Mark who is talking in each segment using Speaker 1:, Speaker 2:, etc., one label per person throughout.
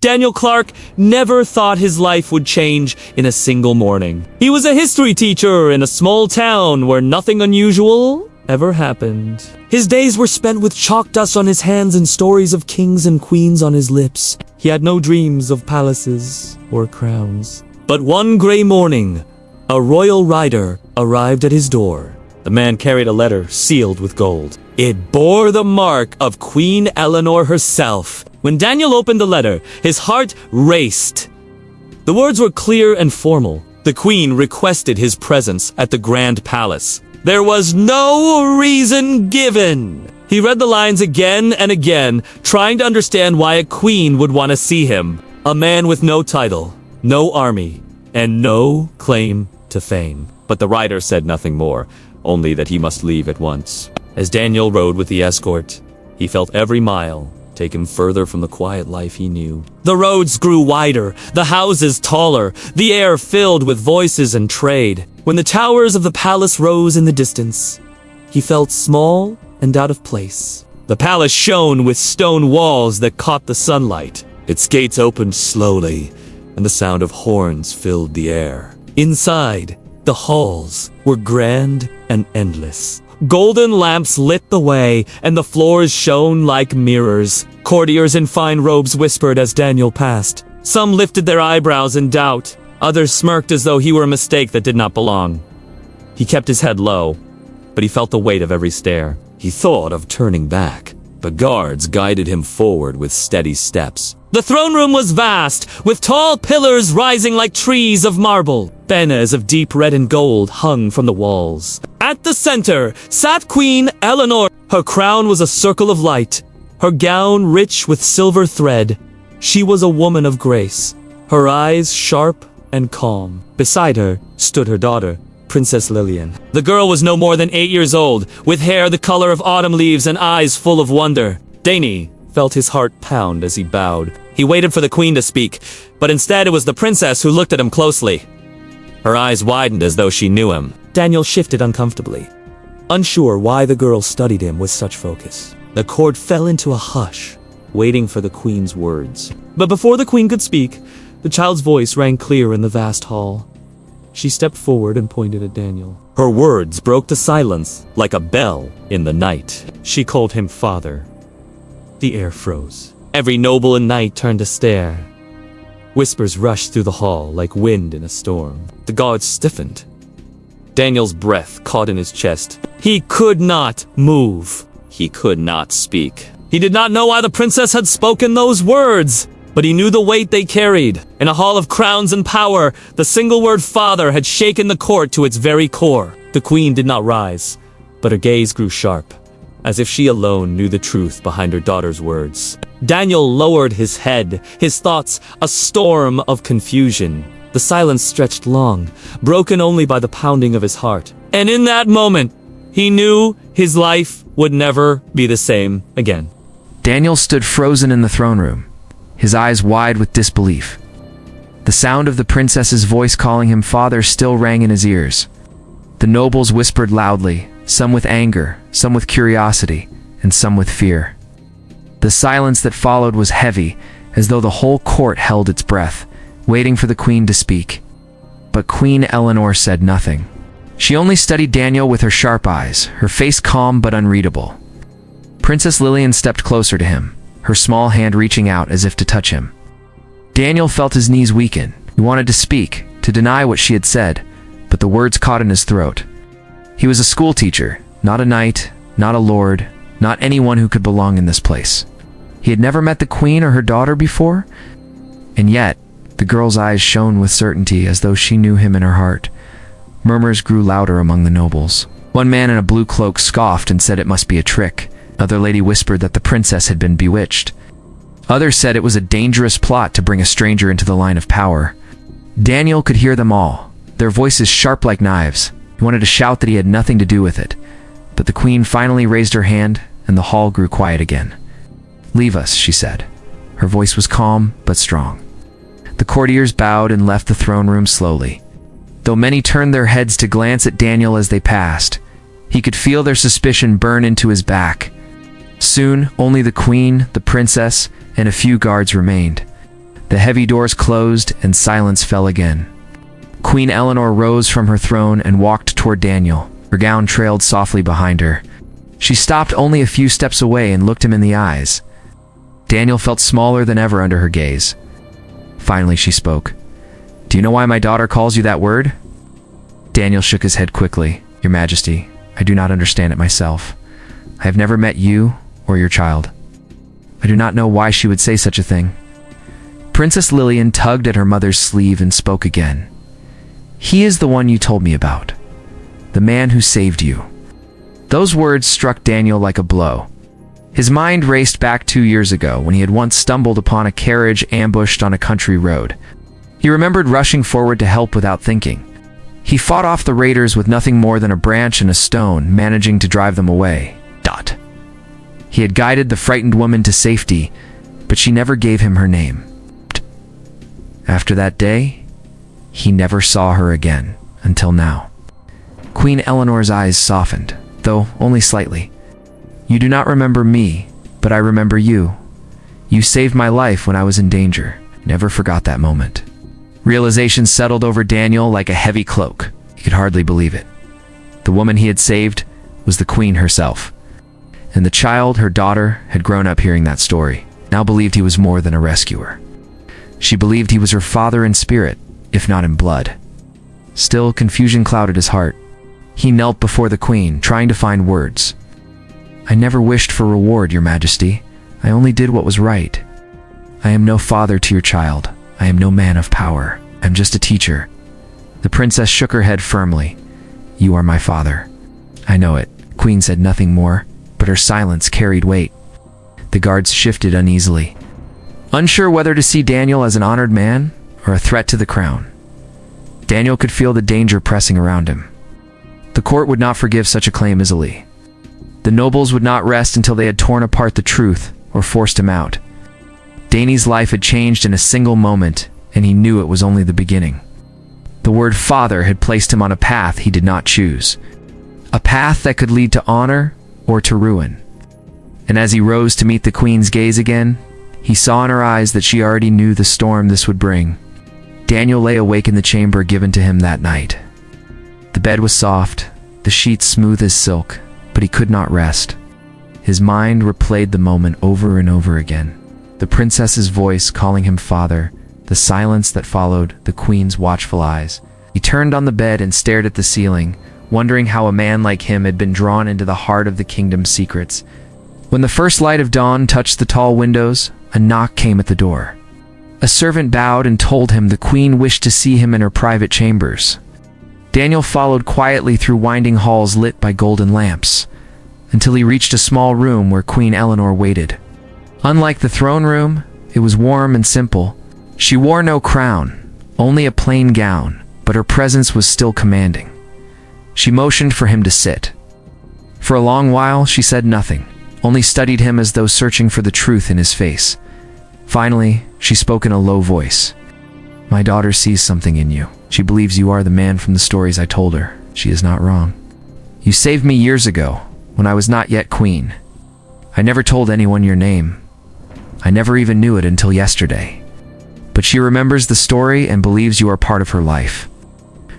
Speaker 1: Daniel Clark never thought his life would change in a single morning. He was a history teacher in a small town where nothing unusual ever happened. His days were spent with chalk dust on his hands and stories of kings and queens on his lips. He had no dreams of palaces or crowns. But one gray morning, a royal rider arrived at his door. The man carried a letter sealed with gold. It bore the mark of Queen Eleanor herself. When Daniel opened the letter, his heart raced. The words were clear and formal. The queen requested his presence at the Grand Palace. There was no reason given. He read the lines again and again, trying to understand why a queen would want to see him. A man with no title, no army, and no claim to fame. But the rider said nothing more, only that he must leave at once. As Daniel rode with the escort, he felt every mile take him further from the quiet life he knew. The roads grew wider, the houses taller, the air filled with voices and trade. When the towers of the palace rose in the distance, he felt small and out of place. The palace shone with stone walls that caught the sunlight. Its gates opened slowly, and the sound of horns filled the air. Inside, the halls were grand and endless. Golden lamps lit the way, and the floors shone like mirrors. Courtiers in fine robes whispered as Daniel passed. Some lifted their eyebrows in doubt. Others smirked as though he were a mistake that did not belong. He kept his head low, but he felt the weight of every stare. He thought of turning back, but guards guided him forward with steady steps. The throne room was vast, with tall pillars rising like trees of marble. Banners of deep red and gold hung from the walls. At the center sat Queen Eleanor. Her crown was a circle of light, her gown rich with silver thread. She was a woman of grace, her eyes sharp and calm. Beside her stood her daughter, Princess Lillian. The girl was no more than 8 years old, with hair the color of autumn leaves and eyes full of wonder. Danny felt his heart pound as he bowed. He waited for the queen to speak, but instead it was the princess who looked at him closely. Her eyes widened as though she knew him. Daniel shifted uncomfortably, unsure why the girl studied him with such focus. The court fell into a hush, waiting for the queen's words. But before the queen could speak, the child's voice rang clear in the vast hall. She stepped forward and pointed at Daniel. Her words broke the silence like a bell in the night. She called him father. The air froze. Every noble and knight turned to stare. Whispers rushed through the hall like wind in a storm. The guards stiffened. Daniel's breath caught in his chest. He could not move. He could not speak. He did not know why the princess had spoken those words, but he knew the weight they carried. In a hall of crowns and power, the single word father had shaken the court to its very core. The queen did not rise, but her gaze grew sharp, as if she alone knew the truth behind her daughter's words. Daniel lowered his head, his thoughts a storm of confusion. The silence stretched long, broken only by the pounding of his heart. And in that moment, he knew his life would never be the same again.
Speaker 2: Daniel stood frozen in the throne room, his eyes wide with disbelief. The sound of the princess's voice calling him father still rang in his ears. The nobles whispered loudly, some with anger, some with curiosity, and some with fear. The silence that followed was heavy, as though the whole court held its breath, waiting for the queen to speak. But Queen Eleanor said nothing. She only studied Daniel with her sharp eyes, her face calm but unreadable. Princess Lillian stepped closer to him, her small hand reaching out as if to touch him. Daniel felt his knees weaken. He wanted to speak, to deny what she had said, but the words caught in his throat. He was a schoolteacher, not a knight, not a lord, not anyone who could belong in this place. He had never met the queen or her daughter before, and yet the girl's eyes shone with certainty as though she knew him in her heart. Murmurs grew louder among the nobles. One man in a blue cloak scoffed and said it must be a trick. Another lady whispered that the princess had been bewitched. Others said it was a dangerous plot to bring a stranger into the line of power. Daniel could hear them all, their voices sharp like knives. He wanted to shout that he had nothing to do with it, but the queen finally raised her hand and the hall grew quiet again. "Leave us," she said. Her voice was calm but strong. The courtiers bowed and left the throne room slowly. Though many turned their heads to glance at Daniel as they passed, he could feel their suspicion burn into his back. Soon, only the queen, the princess, and a few guards remained. The heavy doors closed and silence fell again. Queen Eleanor rose from her throne and walked toward Daniel. Her gown trailed softly behind her. She stopped only a few steps away and looked him in the eyes. Daniel felt smaller than ever under her gaze. Finally, she spoke. "Do you know why my daughter calls you that word?" Daniel shook his head quickly. "Your Majesty, I do not understand it myself. I have never met you or your child. I do not know why she would say such a thing." Princess Lillian tugged at her mother's sleeve and spoke again. "He is the one you told me about. The man who saved you." Those words struck Daniel like a blow. His mind raced back 2 years ago when he had once stumbled upon a carriage ambushed on a country road. He remembered rushing forward to help without thinking. He fought off the raiders with nothing more than a branch and a stone, managing to drive them away. He had guided the frightened woman to safety, but she never gave him her name. After that day, he never saw her again, until now. Queen Eleanor's eyes softened, though only slightly. "You do not remember me, but I remember you. You saved my life when I was in danger. Never forgot that moment." Realization settled over Daniel like a heavy cloak. He could hardly believe it. The woman he had saved was the queen herself. And the child, her daughter, had grown up hearing that story, now believed he was more than a rescuer. She believed he was her father in spirit, if not in blood. Still, confusion clouded his heart. He knelt before the queen, trying to find words. "I never wished for reward, Your Majesty. I only did what was right. I am no father to your child. I am no man of power. I am just a teacher." The princess shook her head firmly. "You are my father." "I know it." The queen said nothing more, but her silence carried weight. The guards shifted uneasily, unsure whether to see Daniel as an honored man or a threat to the crown. Daniel could feel the danger pressing around him. The court would not forgive such a claim easily. The nobles would not rest until they had torn apart the truth or forced him out. Dany's life had changed in a single moment, and he knew it was only the beginning. The word father had placed him on a path he did not choose. A path that could lead to honor or to ruin. And as he rose to meet the queen's gaze again, he saw in her eyes that she already knew the storm this would bring. Daniel lay awake in the chamber given to him that night. The bed was soft, the sheets smooth as silk, but he could not rest. His mind replayed the moment over and over again. The princess's voice calling him father, the silence that followed, the queen's watchful eyes. He turned on the bed and stared at the ceiling, wondering how a man like him had been drawn into the heart of the kingdom's secrets. When the first light of dawn touched the tall windows, a knock came at the door. A servant bowed and told him the queen wished to see him in her private chambers. Daniel followed quietly through winding halls lit by golden lamps, until he reached a small room where Queen Eleanor waited. Unlike the throne room, it was warm and simple. She wore no crown, only a plain gown, but her presence was still commanding. She motioned for him to sit. For a long while, she said nothing, only studied him as though searching for the truth in his face. Finally, she spoke in a low voice. "My daughter sees something in you. She believes you are the man from the stories I told her. She is not wrong. You saved me years ago, when I was not yet queen. I never told anyone your name. I never even knew it until yesterday. But she remembers the story and believes you are part of her life."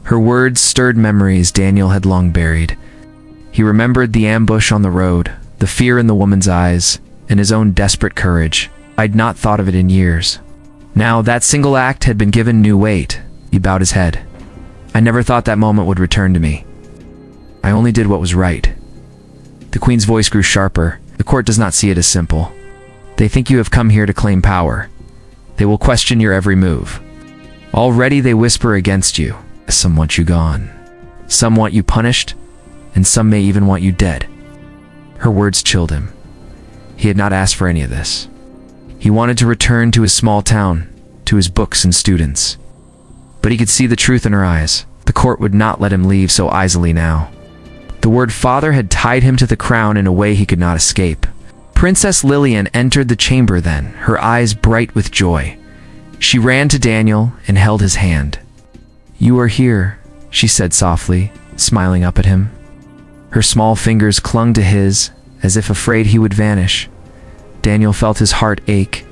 Speaker 2: Her words stirred memories Daniel had long buried. He remembered the ambush on the road, the fear in the woman's eyes, and his own desperate courage. I'd not thought of it in years. Now that single act had been given new weight. He bowed his head. "I never thought that moment would return to me. I only did what was right." The queen's voice grew sharper. "The court does not see it as simple. They think you have come here to claim power. They will question your every move. Already they whisper against you. Some want you gone. Some want you punished, and some may even want you dead." Her words chilled him. He had not asked for any of this. He wanted to return to his small town, to his books and students. But he could see the truth in her eyes. The court would not let him leave so easily now. The word father had tied him to the crown in a way he could not escape. Princess Lillian entered the chamber then, her eyes bright with joy. She ran to Daniel and held his hand. "You are here," she said softly, smiling up at him. Her small fingers clung to his, as if afraid he would vanish. Daniel felt his heart ache.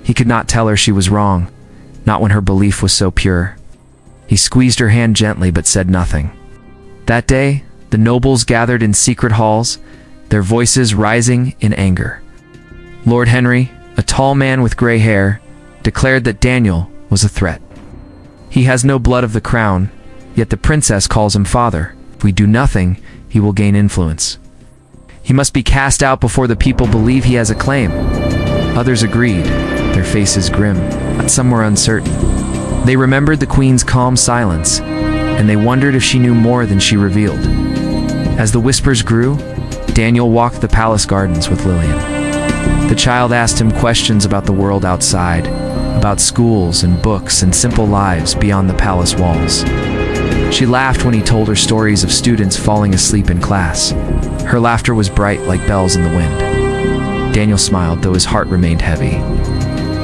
Speaker 2: He could not tell her she was wrong, not when her belief was so pure. He squeezed her hand gently but said nothing. That day, the nobles gathered in secret halls, their voices rising in anger. Lord Henry, a tall man with gray hair, declared that Daniel was a threat. He has no blood of the crown, yet the princess calls him father. If we do nothing, he will gain influence. He must be cast out before the people believe he has a claim. Others agreed, their faces grim, but some were uncertain. They remembered the queen's calm silence, and they wondered if she knew more than she revealed. As the whispers grew, Daniel walked the palace gardens with Lillian. The child asked him questions about the world outside, about schools and books and simple lives beyond the palace walls. She laughed when he told her stories of students falling asleep in class. Her laughter was bright like bells in the wind. Daniel smiled, though his heart remained heavy.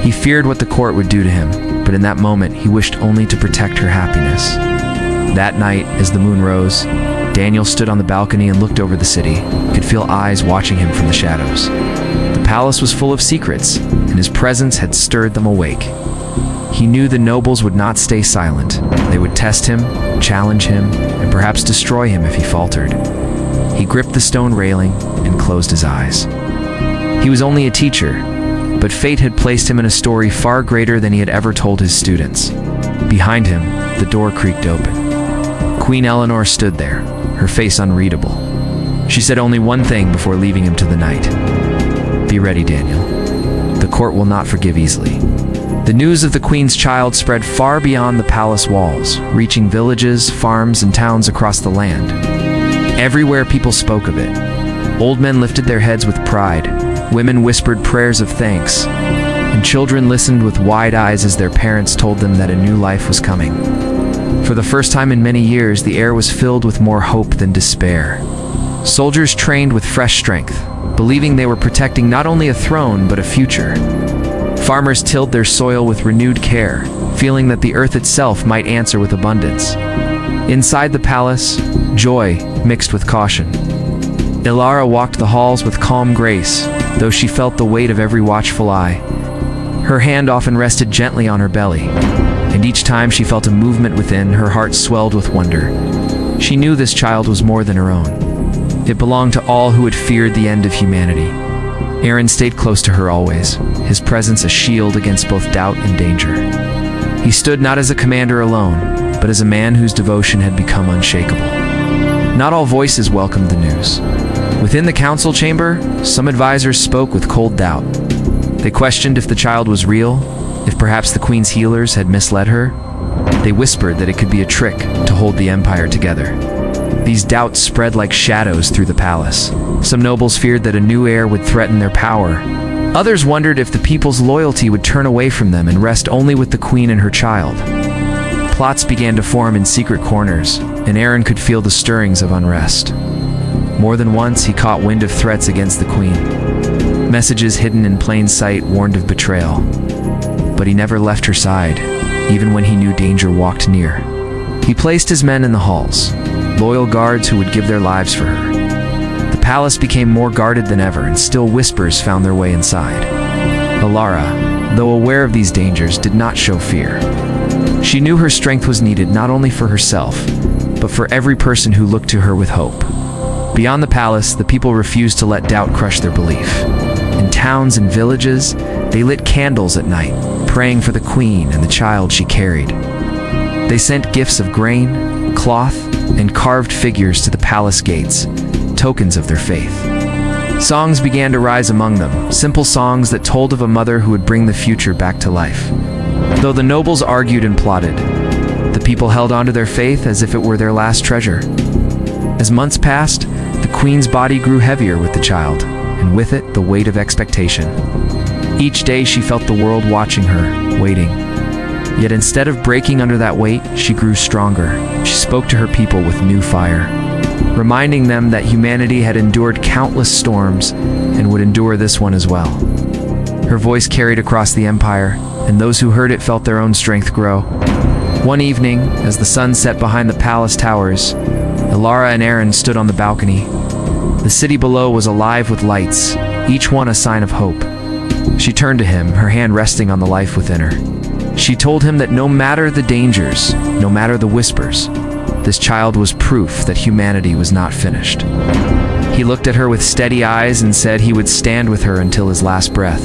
Speaker 2: He feared what the court would do to him, but in that moment he wished only to protect her happiness. That night, as the moon rose, Daniel stood on the balcony and looked over the city. He could feel eyes watching him from the shadows. The palace was full of secrets, and his presence had stirred them awake. He knew the nobles would not stay silent. They would test him, challenge him, and perhaps destroy him if he faltered. He gripped the stone railing and closed his eyes. He was only a teacher, but fate had placed him in a story far greater than he had ever told his students. Behind him, the door creaked open. Queen Eleanor stood there, her face unreadable. She said only one thing before leaving him to the night. "Be ready, Daniel. The court will not forgive easily." The news of the queen's child spread far beyond the palace walls, reaching villages, farms, and towns across the land. Everywhere people spoke of it. Old men lifted their heads with pride, women whispered prayers of thanks, and children listened with wide eyes as their parents told them that a new life was coming. For the first time in many years, the air was filled with more hope than despair. Soldiers trained with fresh strength, believing they were protecting not only a throne but a future. Farmers tilled their soil with renewed care, feeling that the earth itself might answer with abundance. Inside the palace, joy mixed with caution. Ilara walked the halls with calm grace, though she felt the weight of every watchful eye. Her hand often rested gently on her belly, and each time she felt a movement within, her heart swelled with wonder. She knew this child was more than her own. It belonged to all who had feared the end of humanity. Aaron stayed close to her always, his presence a shield against both doubt and danger. He stood not as a commander alone, but as a man whose devotion had become unshakable. Not all voices welcomed the news. Within the council chamber, some advisors spoke with cold doubt. They questioned if the child was real, if perhaps the queen's healers had misled her. They whispered that it could be a trick to hold the empire together. These doubts spread like shadows through the palace. Some nobles feared that a new heir would threaten their power. Others wondered if the people's loyalty would turn away from them and rest only with the queen and her child. Plots began to form in secret corners, and Aaron could feel the stirrings of unrest. More than once, he caught wind of threats against the queen. Messages hidden in plain sight warned of betrayal. But he never left her side, even when he knew danger walked near. He placed his men in the halls, loyal guards who would give their lives for her. The palace became more guarded than ever, and still whispers found their way inside. Ilara, though aware of these dangers, did not show fear. She knew her strength was needed not only for herself, but for every person who looked to her with hope. Beyond the palace, the people refused to let doubt crush their belief. In towns and villages, they lit candles at night, praying for the queen and the child she carried. They sent gifts of grain, cloth, and carved figures to the palace gates, tokens of their faith. Songs began to rise among them, simple songs that told of a mother who would bring the future back to life. Though the nobles argued and plotted, the people held on to their faith as if it were their last treasure. As months passed, the queen's body grew heavier with the child, and with it the weight of expectation. Each day she felt the world watching her, waiting. Yet instead of breaking under that weight, she grew stronger. She spoke to her people with new fire, reminding them that humanity had endured countless storms and would endure this one as well. Her voice carried across the empire, and those who heard it felt their own strength grow. One evening, as the sun set behind the palace towers, Ilara and Aaron stood on the balcony. The city below was alive with lights, each one a sign of hope. She turned to him, her hand resting on the life within her. She told him that no matter the dangers, no matter the whispers, this child was proof that humanity was not finished. He looked at her with steady eyes and said he would stand with her until his last breath.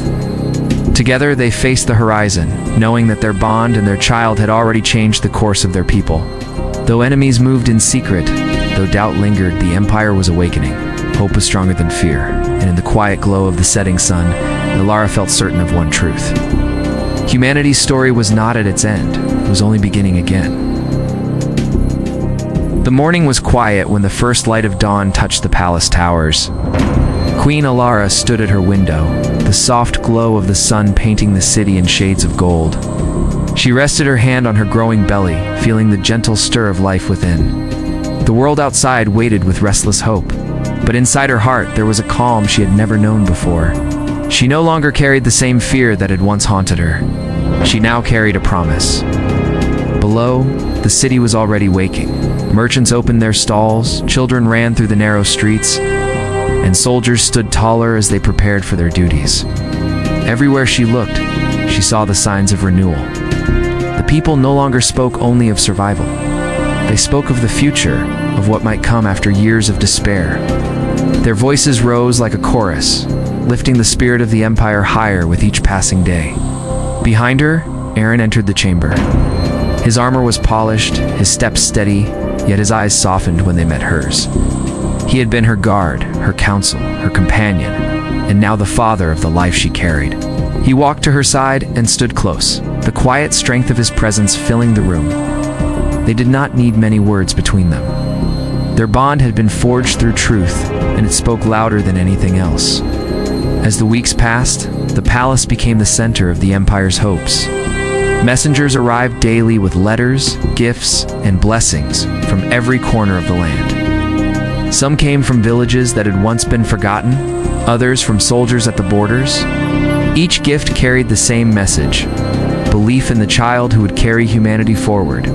Speaker 2: Together they faced the horizon, knowing that their bond and their child had already changed the course of their people. Though enemies moved in secret, though doubt lingered, the Empire was awakening. Hope was stronger than fear, and in the quiet glow of the setting sun, Alara felt certain of one truth. Humanity's story was not at its end, it was only beginning again. The morning was quiet when the first light of dawn touched the palace towers. Queen Alara stood at her window, the soft glow of the sun painting the city in shades of gold. She rested her hand on her growing belly, feeling the gentle stir of life within. The world outside waited with restless hope, but inside her heart there was a calm she had never known before. She no longer carried the same fear that had once haunted her. She now carried a promise. Below, the city was already waking. Merchants opened their stalls, children ran through the narrow streets, and soldiers stood taller as they prepared for their duties. Everywhere she looked, she saw the signs of renewal. The people no longer spoke only of survival. They spoke of the future, of what might come after years of despair. Their voices rose like a chorus, lifting the spirit of the Empire higher with each passing day. Behind her, Aaron entered the chamber. His armor was polished, his steps steady, yet his eyes softened when they met hers. He had been her guard, her counsel, her companion, and now the father of the life she carried. He walked to her side and stood close, the quiet strength of his presence filling the room. They did not need many words between them. Their bond had been forged through truth, and it spoke louder than anything else. As the weeks passed, the palace became the center of the Empire's hopes. Messengers arrived daily with letters, gifts, and blessings from every corner of the land. Some came from villages that had once been forgotten, others from soldiers at the borders. Each gift carried the same message: belief in the child who would carry humanity forward.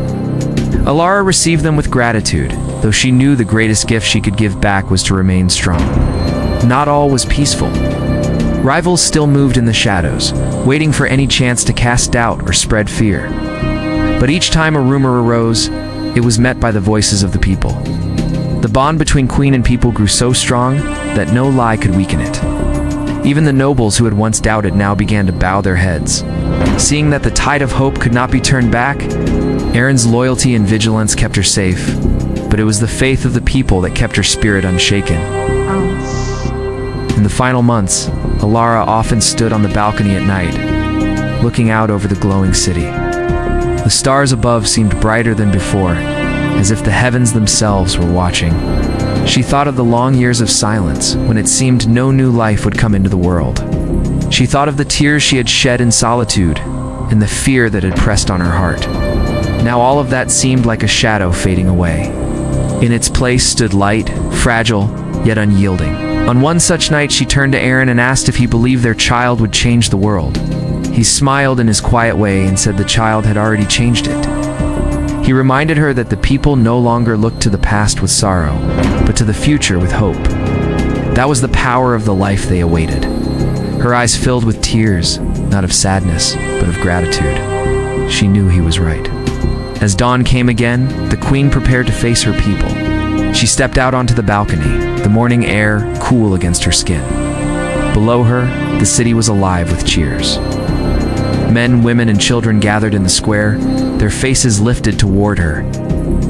Speaker 2: Alara received them with gratitude, though she knew the greatest gift she could give back was to remain strong. Not all was peaceful. Rivals still moved in the shadows, waiting for any chance to cast doubt or spread fear. But each time a rumor arose, it was met by the voices of the people. The bond between queen and people grew so strong that no lie could weaken it. Even the nobles who had once doubted now began to bow their heads. Seeing that the tide of hope could not be turned back, Aaron's loyalty and vigilance kept her safe, but it was the faith of the people that kept her spirit unshaken. In the final months, Alara often stood on the balcony at night, looking out over the glowing city. The stars above seemed brighter than before, as if the heavens themselves were watching. She thought of the long years of silence, when it seemed no new life would come into the world. She thought of the tears she had shed in solitude, and the fear that had pressed on her heart. Now all of that seemed like a shadow fading away. In its place stood light, fragile, yet unyielding. On one such night, she turned to Aaron and asked if he believed their child would change the world. He smiled in his quiet way and said the child had already changed it. He reminded her that the people no longer looked to the past with sorrow, but to the future with hope. That was the power of the life they awaited. Her eyes filled with tears, not of sadness, but of gratitude. She knew he was right. As dawn came again, the queen prepared to face her people. She stepped out onto the balcony, the morning air cool against her skin. Below her, the city was alive with cheers. Men, women, and children gathered in the square, their faces lifted toward her.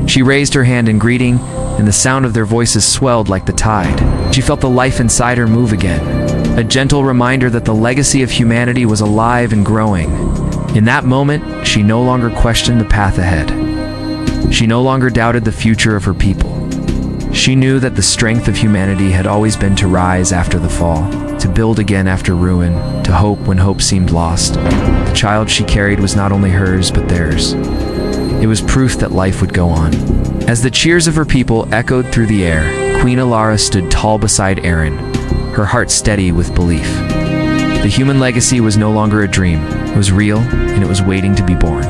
Speaker 2: She raised her hand in greeting, and the sound of their voices swelled like the tide. She felt the life inside her move again, a gentle reminder that the legacy of humanity was alive and growing. In that moment, she no longer questioned the path ahead. She no longer doubted the future of her people. She knew that the strength of humanity had always been to rise after the fall, to build again after ruin, to hope when hope seemed lost. The child she carried was not only hers, but theirs. It was proof that life would go on. As the cheers of her people echoed through the air, Queen Alara stood tall beside Aaron, her heart steady with belief. The human legacy was no longer a dream. It was real, and it was waiting to be born.